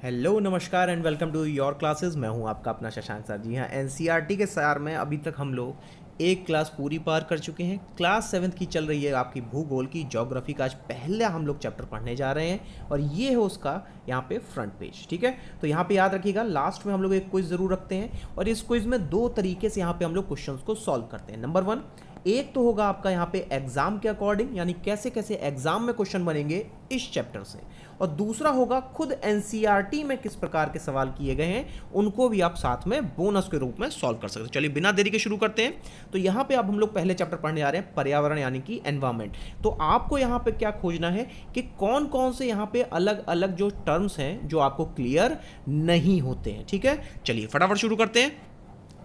Hello नमस्कार and welcome to your classes. मैं हूं आपका अपना शशांक सर। जी हाँ, एनसीईआरटी के सार में अभी तक हम लोग एक क्लास पूरी पार कर चुके हैं। क्लास 7th की चल रही है आपकी भूगोल की, ज्योग्राफी का आज पहला हम लोग चैप्टर पढ़ने जा रहे हैं और ये है उसका यहाँ पे फ्रंट पेज। ठीक है, तो यहाँ पे याद रखिएगा लास्ट में हम लोग एक क्विज ज़रूर रखते हैं और इस क्विज में दो तरीके से यहाँ पे हम लोग क्वेश्चंस को सॉल्व करते हैं। नंबर 1, एक तो होगा आपका यहाँ पे एग्जाम के अकॉर्डिंग, यानी कैसे कैसे एग्जाम में क्वेश्चन बनेंगे इस चैप्टर से, और दूसरा होगा खुद एनसीईआरटी में किस प्रकार के सवाल किए गए हैं उनको भी आप साथ में बोनस के रूप में सॉल्व कर सकते हैं। चलिए बिना देरी के शुरू करते हैं। तो यहाँ पे अब हम लोग पहले चैप्टर पढ़ने जा रहे हैं पर्यावरण यानी कि एनवायरमेंट। तो आपको यहाँ पे क्या खोजना है कि कौन कौन से यहाँ पे अलग अलग जो टर्म्स हैं जो आपको क्लियर नहीं होते हैं। ठीक है, चलिए फटाफट शुरू करते हैं।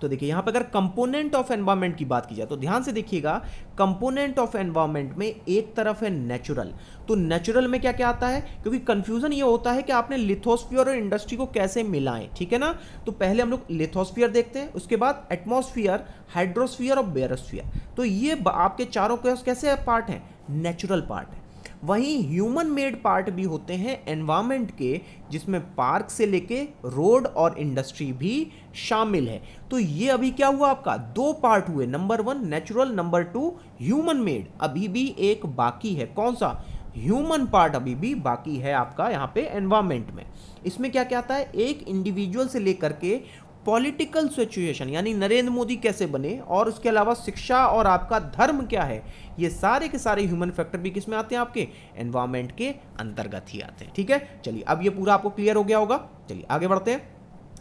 तो देखिए यहाँ पे अगर कंपोनेंट ऑफ एनवायरनमेंट की बात की जाए तो ध्यान से देखिएगा, कंपोनेंट ऑफ एनवायरनमेंट में एक तरफ है नेचुरल। तो नेचुरल में क्या क्या आता है, क्योंकि कंफ्यूजन ये होता है कि आपने लिथोस्फीयर और इंडस्ट्री को कैसे मिलाएं। ठीक है ना, तो पहले हम लोग लिथोस्फीयर देखते हैं, उसके बाद एटमॉस्फेयर, हाइड्रोस्फीयर और बेरोस्फीयर। तो ये आपके चारों कैसे पार्ट हैं, नेचुरल पार्ट है। वहीं ह्यूमन मेड पार्ट भी होते हैं एनवायरनमेंट के, जिसमें पार्क से लेके रोड और इंडस्ट्री भी शामिल है। तो ये अभी क्या हुआ, आपका दो पार्ट हुए, number 1 natural, number 2 human made. अभी भी एक बाकी है, कौन सा, ह्यूमन पार्ट अभी भी बाकी है आपका यहाँ पे एनवायरनमेंट में। इसमें क्या क्या आता है, एक इंडिविजुअल से लेकर के पॉलिटिकल सिचुएशन यानी नरेंद्र मोदी कैसे बने, और उसके अलावा शिक्षा और आपका धर्म क्या है, ये सारे के सारे ह्यूमन फैक्टर भी किस में आते हैं, आपके एनवायरनमेंट के अंतर्गत ही आते हैं। ठीक है, चलिए अब ये पूरा आपको क्लियर हो गया होगा। चलिए आगे बढ़ते हैं,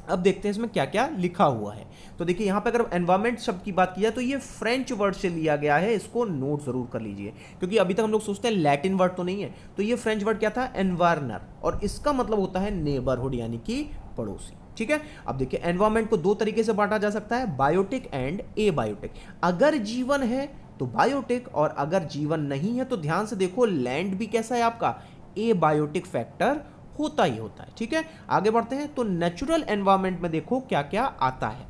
अब देखते हैं इसमें क्या क्या लिखा हुआ है। तो देखिए यहाँ पे अगर एनवायरनमेंट शब्द की बात की जाए तो ये फ्रेंच वर्ड से लिया गया है, इसको नोट जरूर कर लीजिए, क्योंकि अभी तक हम लोग सोचते हैं लैटिन वर्ड तो नहीं है। तो ये फ्रेंच वर्ड क्या था, एनवायरनर, और इसका मतलब होता है नेबरहुड यानी कि पड़ोसी। ठीक है, अब देखिए एनवायरनमेंट को दो तरीके से बांटा जा सकता है, बायोटिक एंड एबायोटिक। अगर जीवन है तो बायोटिक, और अगर जीवन नहीं है तो ध्यान से देखो लैंड भी कैसा है आपका, एबायोटिक फैक्टर होता ही होता है। ठीक है, आगे बढ़ते हैं। तो नेचुरल एनवायरनमेंट में देखो क्या क्या आता है।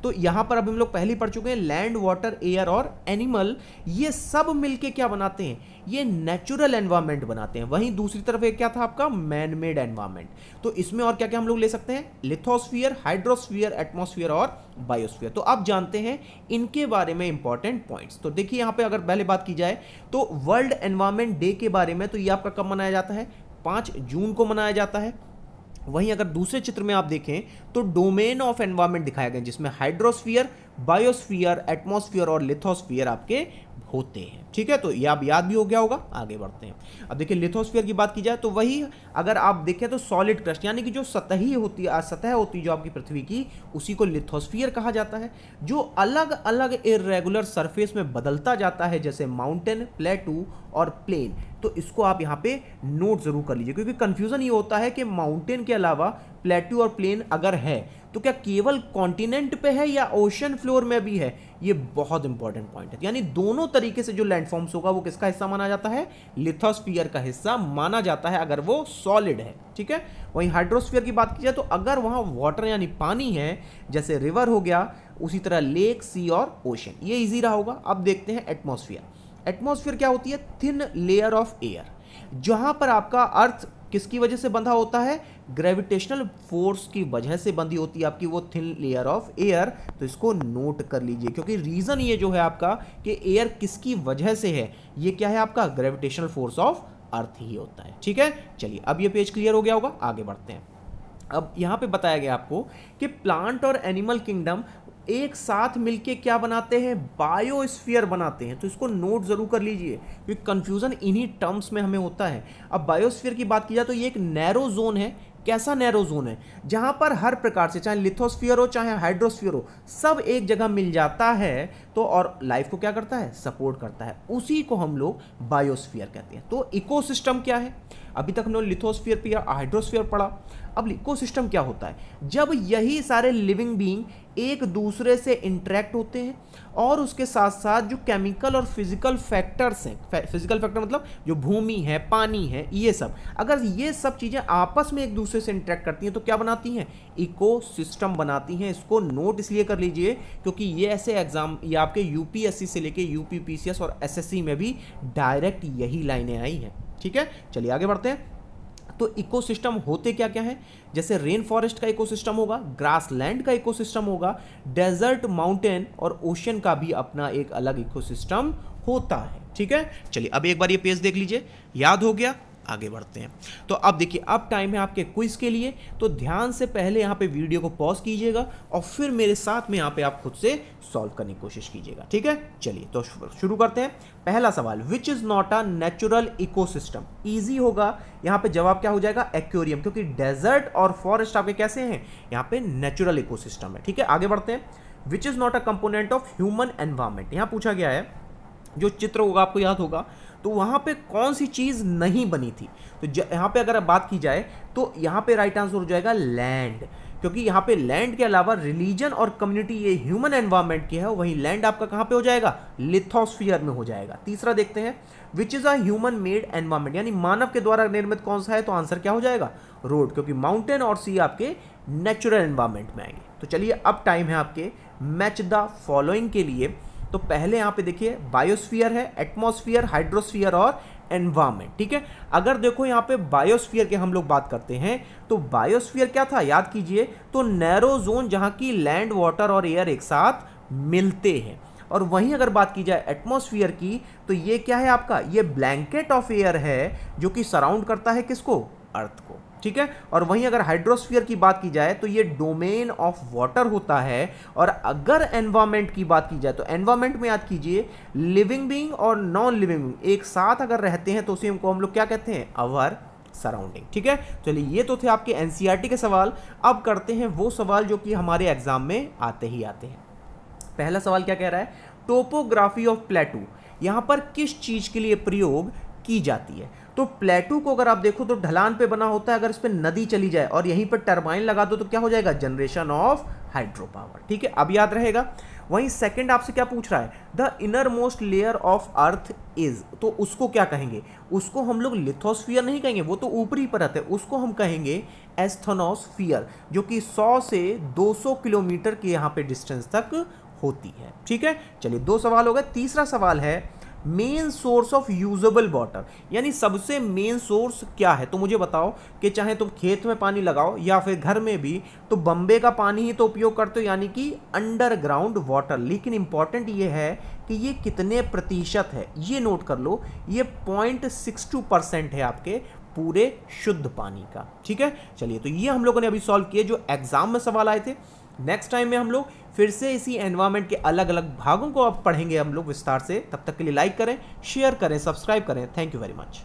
तो यहां पर अब हम लोग पहले ही पढ़ चुके हैं, लैंड, वाटर, एयर और एनिमल, ये सब मिलके क्या बनाते हैं, ये नेचुरल एनवायरनमेंट बनाते हैं। वहीं दूसरी तरफ एक क्या था आपका, मैन मेड एनवायरनमेंट। तो इसमें और क्या क्या हम लोग ले सकते हैं, लिथोस्फीयर, हाइड्रोस्फीयर, एटमॉस्फेयर और बायोस्फीयर। तो अब जानते हैं इनके बारे में इंपॉर्टेंट पॉइंट्स। तो देखिए यहां पे अगर पहले बात की जाए तो वर्ल्ड एनवायरनमेंट डे के बारे में, तो ये आपका कब मनाया जाता है, 5 जून को मनाया जाता है। वहीं अगर दूसरे चित्र में आप देखें तो डोमेन ऑफ एनवायरनमेंट दिखाया गया, जिसमें हाइड्रोस्फीयर, बायोस्फीयर, एटमॉस्फेयर और लिथोस्फीयर आपके होते हैं। ठीक है, तो ये आप याद भी हो गया होगा। आगे बढ़ते हैं। अब देखिए लिथोस्फीयर की बात की जाए तो वही अगर आप देखें तो सॉलिड क्रस्ट यानी कि जो सतही होती है, सतह होती है जो आपकी पृथ्वी की, उसी को लिथोस्फीयर कहा जाता है। जो अलग अलग इर्रेगुलर सरफेस में बदलता जाता है, जैसे माउंटेन, प्लेटू और प्लेन, तो इसको आप यहाँ पे नोट जरूर कर लीजिए, क्योंकि कंफ्यूजन ये होता है कि माउंटेन के अलावा प्लेटू और प्लेन अगर है तो क्या केवल कॉन्टिनेंट पे है या ओशन फ्लोर में भी है। ये बहुत इंपॉर्टेंट पॉइंट है, यानी दोनों तरीके से जो लैंडफॉर्म्स होगा वो किसका हिस्सा माना जाता है, लिथोस्फीयर का हिस्सा माना जाता है अगर वो सॉलिड है। ठीक है, वहीं हाइड्रोस्फीयर की बात की जाए तो अगर वहां वाटर यानी पानी है, जैसे रिवर हो गया, उसी तरह लेक, सी और ओशन, ये इजी रहा होगा। अब देखते हैं एटमॉस्फेयर। एटमॉस्फेयर क्या होती है, थिन लेयर ऑफ एयर, जहां पर आपका अर्थ किसकी वजह से बंधा होता है, ग्रेविटेशनल फोर्स की वजह से बंधी होती है आपकी वो थिन लेयर ऑफ एयर। तो इसको नोट कर लीजिए, क्योंकि रीजन ये जो है आपका कि एयर किसकी वजह से है, ये क्या है आपका, ग्रेविटेशनल फोर्स ऑफ अर्थ ही होता है। ठीक है, चलिए अब ये पेज क्लियर हो गया होगा। आगे बढ़ते हैं। अब यहां पे बताया गया आपको कि प्लांट और एनिमल किंगडम एक साथ मिलके क्या बनाते हैं, बायोस्फीयर बनाते हैं। तो इसको नोट जरूर कर लीजिए, क्योंकि कंफ्यूजन इन्हीं टर्म्स में हमें होता है। अब बायोस्फीयर की बात की जाए तो ये एक नैरो जोन है। कैसा नैरो जोन है, जहां पर हर प्रकार से, चाहे लिथोस्फीयर हो चाहे हाइड्रोस्फीयर हो, सब एक जगह मिल जाता है। तो और लाइफ को क्या करता है, सपोर्ट करता है, उसी को हम लोग बायोस्फीयर कहते हैं। तो इकोसिस्टम क्या है, अभी तक हम लोग लिथोस्फीयर पे या हाइड्रोस्फीयर पढ़ा। अब इकोसिस्टम क्या होता है, जब यही सारे लिविंग बीइंग एक दूसरे से इंटरेक्ट होते हैं और उसके साथ साथ जो केमिकल और फिजिकल फैक्टर्स हैं, फिजिकल फैक्टर मतलब जो भूमि है, पानी है, ये सब, अगर ये सब चीज़ें आपस में एक दूसरे से इंटरेक्ट करती हैं तो क्या बनाती हैं, इकोसिस्टम बनाती हैं। इसको नोट इसलिए कर लीजिए क्योंकि ये ऐसे एग्जाम, ये आपके यूपीएससी से लेके यूपीपीसीएस और एसएससी में भी डायरेक्ट यही लाइनें आई हैं। ठीक है, चलिए आगे बढ़ते हैं। तो इकोसिस्टम होते क्या क्या है, जैसे रेन फॉरेस्ट का इकोसिस्टम होगा, ग्रासलैंड का इकोसिस्टम होगा, डेजर्ट, माउंटेन और ओशन का भी अपना एक अलग इकोसिस्टम होता है। ठीक है, चलिए अब एक बार ये पेज देख लीजिए, याद हो गया, आगे बढ़ते हैं। तो अब देखिए, अब टाइम है आपके क्विज के लिए, तो ध्यान से पहले यहाँ पे वीडियो को पॉज कीजिएगा और फिर मेरे साथ में यहाँ पे आप खुद से सॉल्व करने की कोशिश कीजिएगा। ठीक है, चलिए तो शुरू करते हैं। पहला सवाल, which is not a natural ecosystem. Easy होगा, यहाँ पे जवाब क्या हो जाएगा, एक्वेरियम, क्योंकि डेजर्ट और फॉरेस्ट आपके कैसे हैं, यहाँ पे नेचुरल इकोसिस्टम है। ठीक है, आगे बढ़ते हैं। Which is not a component of human environment. यहाँ पूछा गया है, जो चित्र होगा आपको याद होगा, तो वहां पे कौन सी चीज नहीं बनी थी। तो यहां पे अगर बात की जाए तो यहां पे राइट आंसर हो जाएगा लैंड, क्योंकि यहां पे लैंड के अलावा रिलीजन और कम्युनिटी ये ह्यूमन एनवायरनमेंट की है, वहीं लैंड आपका कहां पे हो जाएगा, लिथोस्फीयर में हो जाएगा। तीसरा देखते हैं, which is a human made environment, यानी मानव के द्वारा निर्मित कौन सा है, तो आंसर क्या हो जाएगा, रोड, क्योंकि माउंटेन और सी आपके नेचुरल एनवायरनमेंट में आएंगे। तो चलिए अब टाइम है आपके मैच द फॉलोइंग के लिए। तो पहले यहां पे देखिए, बायोस्फीयर है, एटमॉस्फेयर, हाइड्रोस्फीयर और एनवायरनमेंट। ठीक है, अगर देखो यहां पे बायोस्फीयर के हम लोग बात करते हैं, तो बायोस्फीयर क्या था, याद कीजिए, तो नैरो जोन जहां की लैंड, वाटर और एयर एक साथ मिलते हैं। और वहीं अगर बात की जाए एटमॉस्फेयर की, तो ये क्या है आपका, ये ब्लैंकेट ऑफ एयर है जो कि सराउंड करता है किसको, अर्थ को। ठीक है, और वहीं अगर हाइड्रोस्फीयर की बात की जाए तो ये डोमेन ऑफ वाटर होता है। और अगर एनवायरनमेंट की बात की जाए तो एनवायरनमेंट में याद कीजिए, लिविंग बीइंग और नॉन लिविंग बीइंग एक साथ अगर रहते हैं तो उसे हमको हम लोग क्या कहते हैं, अवर सराउंडिंग। ठीक है, चलिए ये तो थे आपके एनसीईआरटी के सवाल। अब करते हैं वो सवाल जो कि हमारे एग्जाम में आते ही आते हैं। पहला सवाल क्या कह रहा है, टोपोग्राफी ऑफ प्लेटू यहां पर किस चीज के लिए प्रयोग की जाती है। तो प्लेटू को अगर आप देखो तो ढलान पे बना होता है, अगर इस पे नदी चली जाए और यहीं पर टरबाइन लगा दो तो क्या हो जाएगा, जनरेशन ऑफ हाइड्रो पावर। ठीक है, अब याद रहेगा। वहीं सेकंड आपसे क्या पूछ रहा है, the inner most layer of earth is, तो उसको क्या कहेंगे, उसको हम लोग लिथोस्फीयर नहीं कहेंगे, वो तो ऊपरी परत है, उसको हम कहेंगे एस्थेनोस्फीयर, जो कि 100 से 200 किलोमीटर के यहाँ पे डिस्टेंस तक होती है। ठीक है, चलिए 2 सवाल हो गए। तीसरा सवाल है, main source of usable water, यानी सबसे मेन सोर्स क्या है। तो मुझे बताओ कि चाहे तुम खेत में पानी लगाओ या फिर घर में भी, तो बम्बे का पानी ही तो उपयोग करते हो, यानी कि अंडरग्राउंड वाटर। लेकिन इंपॉर्टेंट ये है कि ये कितने प्रतिशत है, ये नोट कर लो, ये 0.62% है आपके पूरे शुद्ध पानी का। ठीक है, चलिए तो ये हम लोगों ने अभी सॉल्व किए जो एग्जाम में सवाल आए थे। नेक्स्ट टाइम में हम लोग फिर से इसी एनवायरनमेंट के अलग अलग भागों को अब पढ़ेंगे हम लोग विस्तार से। तब तक के लिए लाइक करें, शेयर करें, सब्सक्राइब करें। Thank you very much.